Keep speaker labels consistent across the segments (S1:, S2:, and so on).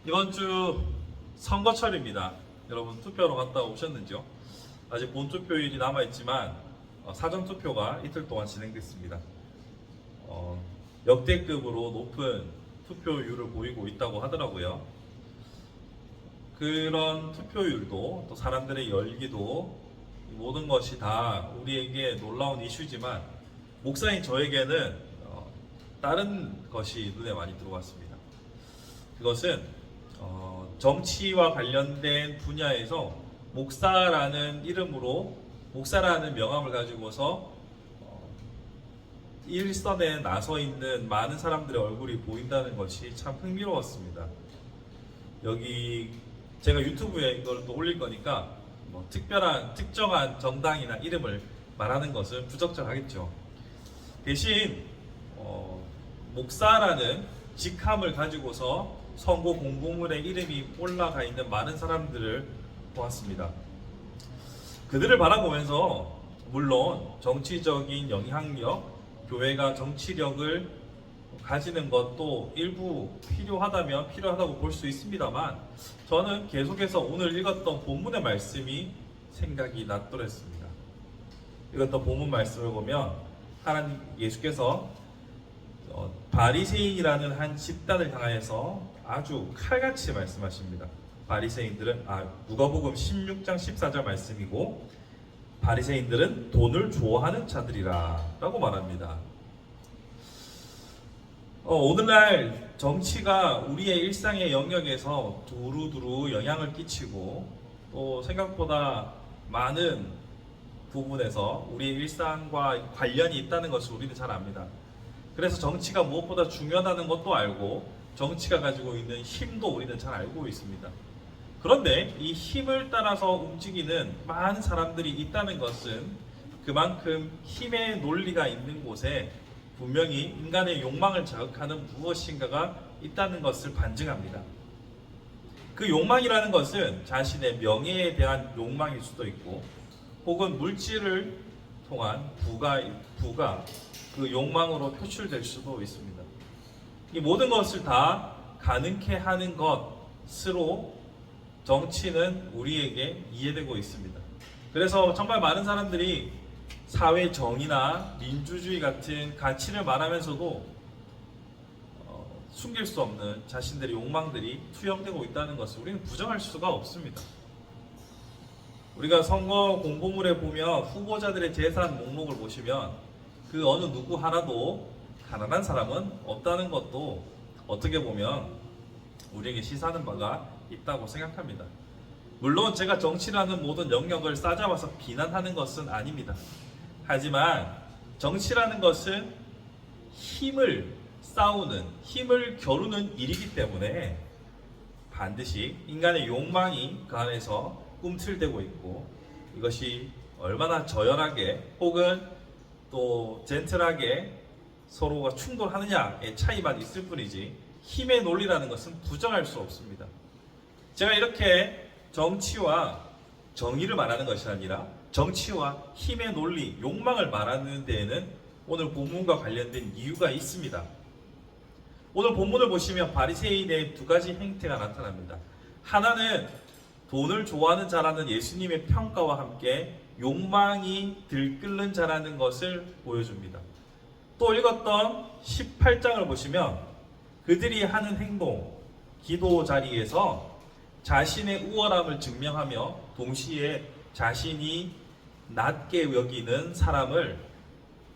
S1: 이번 주 선거철입니다. 여러분 투표로 갔다 오셨는지요? 아직 본투표일이 남아있지만 사전투표가 이틀 동안 진행됐습니다. 역대급으로 높은 투표율을 보이고 있다고 하더라고요. 그런 투표율도 또 사람들의 열기도 모든 것이 다 우리에게 놀라운 이슈지만 목사인 저에게는 다른 것이 눈에 많이 들어왔습니다. 그것은 정치와 관련된 분야에서 목사라는 이름으로 목사라는 명함을 가지고서 일선에 나서 있는 많은 사람들의 얼굴이 보인다는 것이 참 흥미로웠습니다. 여기 제가 유튜브에 이걸 또 올릴 거니까 특정한 정당이나 이름을 말하는 것은 부적절하겠죠. 대신 목사라는 직함을 가지고서 선거 공보물에 이름이 올라가 있는 많은 사람들을 보았습니다. 그들을 바라보면서 물론 정치적인 영향력, 교회가 정치력을 가지는 것도 일부 필요하다고 볼 수 있습니다만 저는 계속해서 오늘 읽었던 본문의 말씀이 생각이 났더랬습니다. 읽었던 본문 말씀을 보면 하나님 예수께서 바리새인이라는 한 집단을 향하여서 아주 칼같이 말씀하십니다. 바리새인들은 누가복음 16장 14절 말씀이고 바리새인들은 돈을 좋아하는 자들이라 라고 말합니다. 오늘날 정치가 우리의 일상의 영역에서 두루두루 영향을 끼치고 또 생각보다 많은 부분에서 우리의 일상과 관련이 있다는 것을 우리는 잘 압니다. 그래서 정치가 무엇보다 중요하다는 것도 알고 정치가 가지고 있는 힘도 우리는 잘 알고 있습니다. 그런데 이 힘을 따라서 움직이는 많은 사람들이 있다는 것은 그만큼 힘의 논리가 있는 곳에 분명히 인간의 욕망을 자극하는 무엇인가가 있다는 것을 반증합니다. 그 욕망이라는 것은 자신의 명예에 대한 욕망일 수도 있고 혹은 물질을 통한 부가 그 욕망으로 표출될 수도 있습니다. 이 모든 것을 다 가능케 하는 것으로 정치는 우리에게 이해되고 있습니다. 그래서 정말 많은 사람들이 사회 정의나 민주주의 같은 가치를 말하면서도 숨길 수 없는 자신들의 욕망들이 투영되고 있다는 것을 우리는 부정할 수가 없습니다. 우리가 선거 공보물에 보면 후보자들의 재산 목록을 보시면 그 어느 누구 하나도 가난한 사람은 없다는 것도 어떻게 보면 우리에게 시사하는 바가 있다고 생각합니다. 물론 제가 정치라는 모든 영역을 싸잡아서 비난하는 것은 아닙니다. 하지만 정치라는 것은 힘을 싸우는, 힘을 겨루는 일이기 때문에 반드시 인간의 욕망이 그 안에서 꿈틀대고 있고 이것이 얼마나 저열하게 혹은 또 젠틀하게 서로가 충돌하느냐의 차이만 있을 뿐이지 힘의 논리라는 것은 부정할 수 없습니다. 제가 이렇게 정치와 정의를 말하는 것이 아니라 정치와 힘의 논리, 욕망을 말하는 데에는 오늘 본문과 관련된 이유가 있습니다. 오늘 본문을 보시면 바리새인의 두 가지 행태가 나타납니다. 하나는 돈을 좋아하는 자라는 예수님의 평가와 함께 욕망이 들끓는 자라는 것을 보여줍니다. 또 읽었던 18장을 보시면 그들이 하는 행동, 기도 자리에서 자신의 우월함을 증명하며 동시에 자신이 낮게 여기는 사람을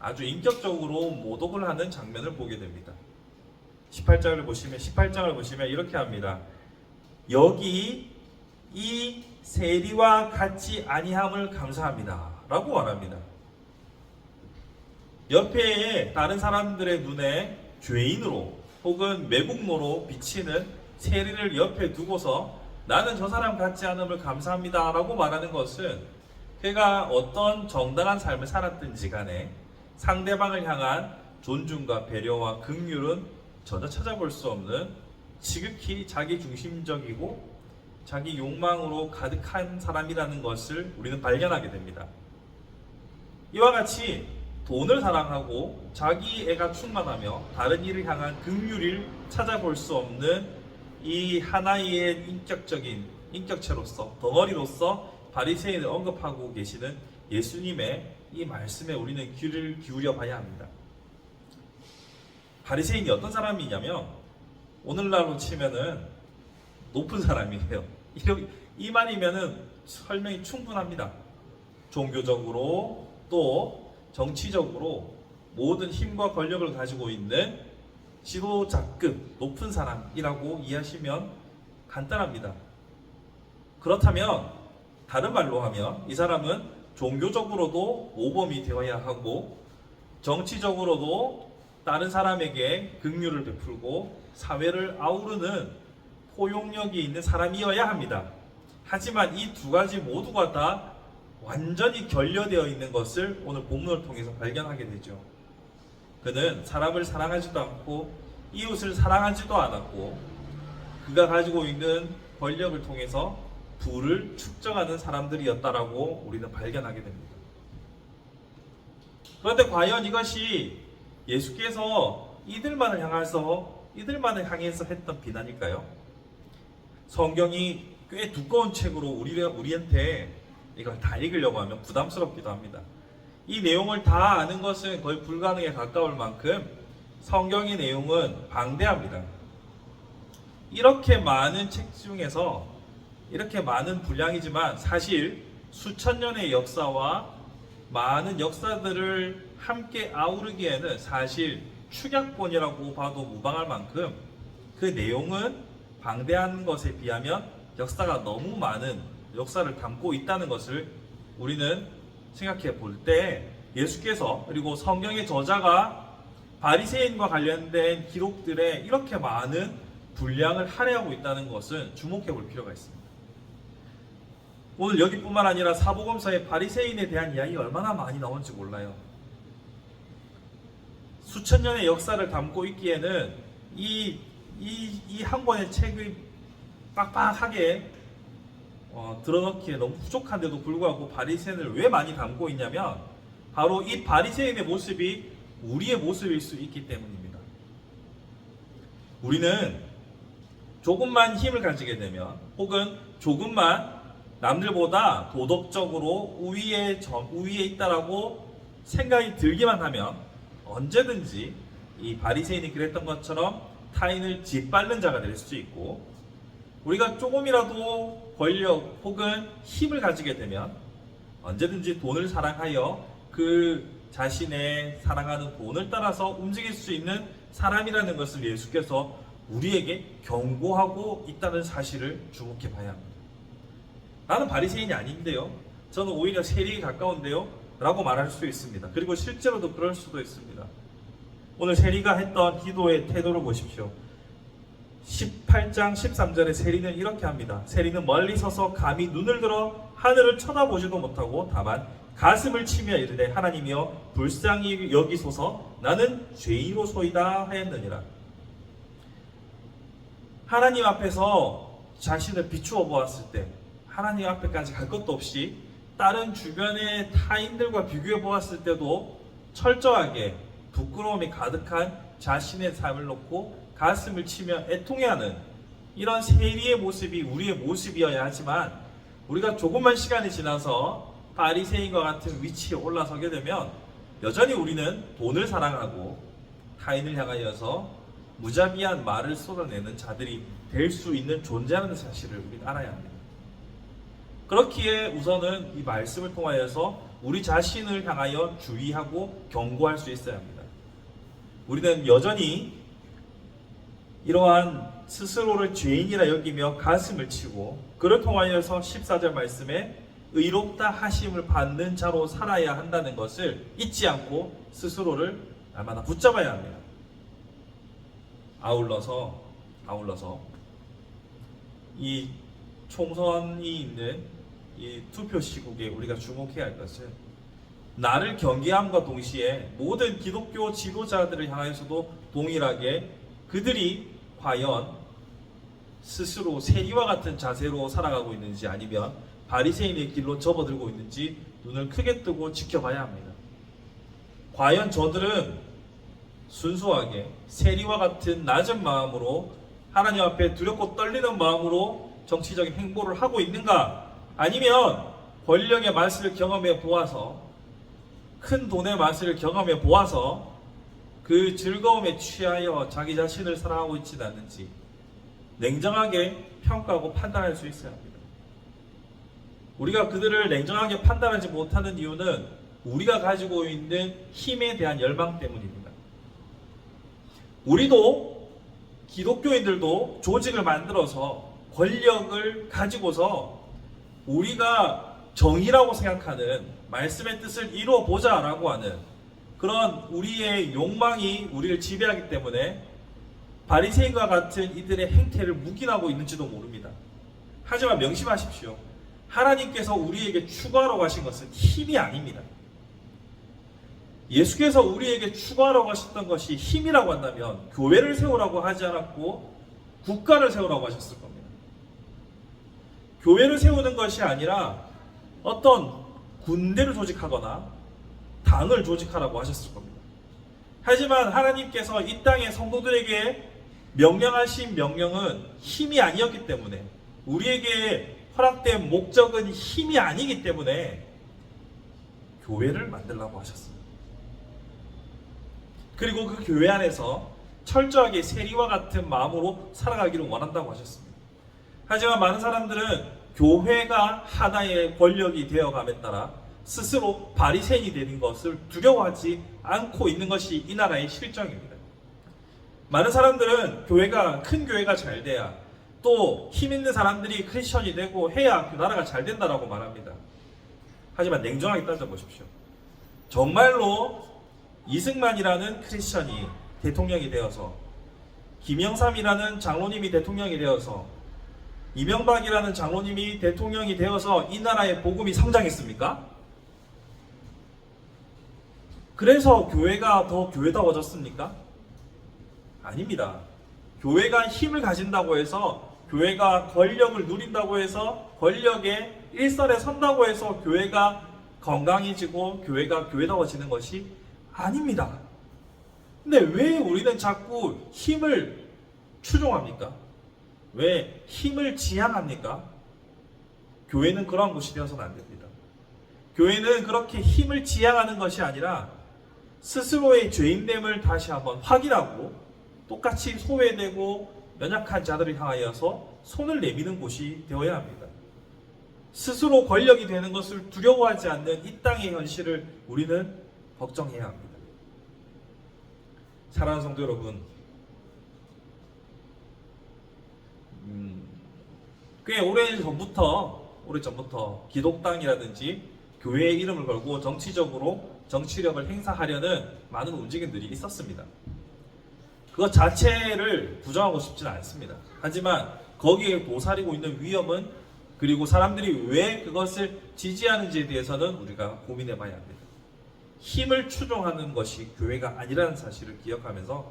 S1: 아주 인격적으로 모독을 하는 장면을 보게 됩니다. 18장을 보시면 이렇게 합니다. 여기 이 세리와 같지 아니함을 감사합니다 라고 말합니다. 옆에 다른 사람들의 눈에 죄인으로 혹은 매국노로 비치는 세리를 옆에 두고서 나는 저 사람 같지 않음을 감사합니다 라고 말하는 것은 그가 어떤 정당한 삶을 살았든지 간에 상대방을 향한 존중과 배려와 긍휼은 전혀 찾아볼 수 없는 지극히 자기중심적이고 자기 욕망으로 가득한 사람이라는 것을 우리는 발견하게 됩니다. 이와 같이 돈을 사랑하고 자기애가 충만하며 다른 이를 향한 긍휼을 찾아볼 수 없는 이 하나의 인격적인 인격체로서 덩어리로서 바리새인을 언급하고 계시는 예수님의 이 말씀에 우리는 귀를 기울여 봐야 합니다. 바리새인이 어떤 사람이냐면 오늘날로 치면은 높은 사람이에요. 이만이면은 설명이 충분합니다. 종교적으로 또 정치적으로 모든 힘과 권력을 가지고 있는 지도자급 높은 사람이라고 이해하시면 간단합니다. 그렇다면 다른 말로 하면 이 사람은 종교적으로도 모범이 되어야 하고 정치적으로도 다른 사람에게 긍휼을 베풀고 사회를 아우르는 포용력이 있는 사람이어야 합니다. 하지만 이 두 가지 모두가 다 완전히 결여되어 있는 것을 오늘 본문을 통해서 발견하게 되죠. 그는 사람을 사랑하지도 않고 이웃을 사랑하지도 않았고 그가 가지고 있는 권력을 통해서 부를 축적하는 사람들이었다라고 우리는 발견하게 됩니다. 그런데 과연 이것이 예수께서 이들만을 향해서 했던 비난일까요? 성경이 꽤 두꺼운 책으로 우리한테 이걸 다 읽으려고 하면 부담스럽기도 합니다. 이 내용을 다 아는 것은 거의 불가능에 가까울 만큼 성경의 내용은 방대합니다. 이렇게 많은 책 중에서 이렇게 많은 분량이지만 사실 수천 년의 역사와 많은 역사들을 함께 아우르기에는 사실 축약본이라고 봐도 무방할 만큼 그 내용은 방대한 것에 비하면 역사가 너무 많은 역사를 담고 있다는 것을 우리는 생각해 볼 때 예수께서 그리고 성경의 저자가 바리새인과 관련된 기록들에 이렇게 많은 분량을 할애하고 있다는 것은 주목해 볼 필요가 있습니다. 오늘 여기뿐만 아니라 사복음서에 바리새인에 대한 이야기가 얼마나 많이 나오는지 몰라요. 수천 년의 역사를 담고 있기에는 이 한 권의 책을 빡빡하게 드러넣기에 너무 부족한데도 불구하고 바리새인을 왜 많이 담고 있냐면 바로 이 바리새인의 모습이 우리의 모습일 수 있기 때문입니다. 우리는 조금만 힘을 가지게 되면 혹은 조금만 남들보다 도덕적으로 우위에 있다라고 생각이 들기만 하면 언제든지 이 바리새인이 그랬던 것처럼 타인을 짓밟는 자가 될 수 있고 우리가 조금이라도 권력 혹은 힘을 가지게 되면 언제든지 돈을 사랑하여 그 자신의 사랑하는 돈을 따라서 움직일 수 있는 사람이라는 것을 예수께서 우리에게 경고하고 있다는 사실을 주목해 봐야 합니다. 나는 바리새인이 아닌데요. 저는 오히려 세리에 가까운데요. 라고 말할 수 있습니다. 그리고 실제로도 그럴 수도 있습니다. 오늘 세리가 했던 기도의 태도를 보십시오. 18장 13절에 세리는 이렇게 합니다. 세리는 멀리 서서 감히 눈을 들어 하늘을 쳐다보지도 못하고 다만 가슴을 치며 이르되 하나님이여 불쌍히 여기소서 나는 죄인으로소이다 하였느니라. 하나님 앞에서 자신을 비추어 보았을 때 하나님 앞에까지 갈 것도 없이 다른 주변의 타인들과 비교해 보았을 때도 철저하게 부끄러움이 가득한 자신의 삶을 놓고 가슴을 치며 애통해하는 이런 세리의 모습이 우리의 모습이어야 하지만 우리가 조금만 시간이 지나서 바리새인과 같은 위치에 올라서게 되면 여전히 우리는 돈을 사랑하고 타인을 향하여서 무자비한 말을 쏟아내는 자들이 될 수 있는 존재라는 사실을 우리는 알아야 합니다. 그렇기에 우선은 이 말씀을 통하여서 우리 자신을 향하여 주의하고 경고할 수 있어야 합니다. 우리는 여전히 이러한 스스로를 죄인이라 여기며 가슴을 치고 그를 통하여서 14절 말씀에 의롭다 하심을 받는 자로 살아야 한다는 것을 잊지 않고 스스로를 날마다 붙잡아야 합니다. 아울러서 이 총선이 있는 이 투표 시국에 우리가 주목해야 할 것은 나를 경계함과 동시에 모든 기독교 지도자들을 향해서도 동일하게 그들이 과연 스스로 세리와 같은 자세로 살아가고 있는지 아니면 바리새인의 길로 접어들고 있는지 눈을 크게 뜨고 지켜봐야 합니다. 과연 저들은 순수하게 세리와 같은 낮은 마음으로 하나님 앞에 두렵고 떨리는 마음으로 정치적인 행보를 하고 있는가? 아니면 권력의 맛을 경험해 보아서, 큰 돈의 맛을 경험해 보아서 그 즐거움에 취하여 자기 자신을 사랑하고 있지는 않는지 냉정하게 평가하고 판단할 수 있어야 합니다. 우리가 그들을 냉정하게 판단하지 못하는 이유는 우리가 가지고 있는 힘에 대한 열망 때문입니다. 우리도, 기독교인들도 조직을 만들어서 권력을 가지고서 우리가 정의라고 생각하는 말씀의 뜻을 이루어 보자라고 하는 그런 우리의 욕망이 우리를 지배하기 때문에 바리새인과 같은 이들의 행태를 묵인하고 있는지도 모릅니다. 하지만 명심하십시오. 하나님께서 우리에게 추구하라고 하신 것은 힘이 아닙니다. 예수께서 우리에게 추구하라고 하셨던 것이 힘이라고 한다면 교회를 세우라고 하지 않았고 국가를 세우라고 하셨을 겁니다. 교회를 세우는 것이 아니라 어떤 군대를 조직하거나 당을 조직하라고 하셨을 겁니다. 하지만 하나님께서 이 땅의 성도들에게 명령하신 명령은 힘이 아니었기 때문에, 우리에게 허락된 목적은 힘이 아니기 때문에 교회를 만들라고 하셨습니다. 그리고 그 교회 안에서 철저하게 세리와 같은 마음으로 살아가기를 원한다고 하셨습니다. 하지만 많은 사람들은 교회가 하나의 권력이 되어감에 따라 스스로 바리새인이 되는 것을 두려워하지 않고 있는 것이 이 나라의 실정입니다. 많은 사람들은 큰 교회가 잘 돼야, 또 힘 있는 사람들이 크리스천이 되고 해야 그 나라가 잘 된다라고 말합니다. 하지만 냉정하게 따져보십시오. 정말로 이승만이라는 크리스천이 대통령이 되어서, 김영삼이라는 장로님이 대통령이 되어서, 이명박이라는 장로님이 대통령이 되어서 이 나라의 복음이 성장했습니까? 그래서 교회가 더 교회다워졌습니까? 아닙니다. 교회가 힘을 가진다고 해서, 교회가 권력을 누린다고 해서, 권력의 일선에 선다고 해서 교회가 건강해지고 교회가 교회다워지는 것이 아닙니다. 근데 왜 우리는 자꾸 힘을 추종합니까? 왜 힘을 지향합니까? 교회는 그러한 곳이 되어서는 안 됩니다. 교회는 그렇게 힘을 지향하는 것이 아니라 스스로의 죄인됨을 다시 한번 확인하고 똑같이 소외되고 연약한 자들을 향하여서 손을 내미는 곳이 되어야 합니다. 스스로 권력이 되는 것을 두려워하지 않는 이 땅의 현실을 우리는 걱정해야 합니다. 사랑하는 성도 여러분, 꽤 오래전부터 기독당이라든지 교회의 이름을 걸고 정치적으로 정치력을 행사하려는 많은 움직임들이 있었습니다. 그것 자체를 부정하고 싶지는 않습니다. 하지만 거기에 도사리고 있는 위험은, 그리고 사람들이 왜 그것을 지지하는지에 대해서는 우리가 고민해 봐야 합니다. 힘을 추종하는 것이 교회가 아니라는 사실을 기억하면서,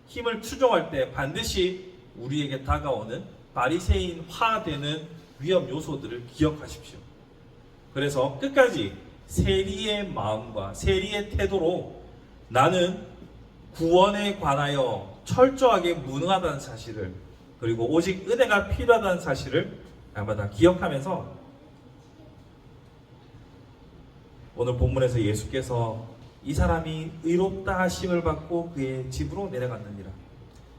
S1: 힘을 추종할 때 반드시 우리에게 다가오는 바리새인화되는 위험 요소들을 기억하십시오. 그래서 끝까지 세리의 마음과 세리의 태도로 나는 구원에 관하여 철저하게 무능하다는 사실을, 그리고 오직 은혜가 필요하다는 사실을 날마다 기억하면서, 오늘 본문에서 예수께서 이 사람이 의롭다 하심을 받고 그의 집으로 내려갔느니라,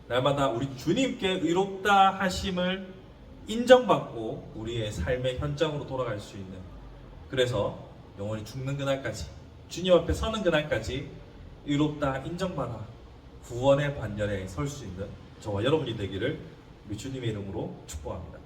S1: 날마다 우리 주님께 의롭다 하심을 인정받고 우리의 삶의 현장으로 돌아갈 수 있는, 그래서 영원히 죽는 그날까지, 주님 앞에 서는 그날까지 의롭다 인정받아 구원의 반열에 설 수 있는 저와 여러분이 되기를 우리 주님의 이름으로 축복합니다.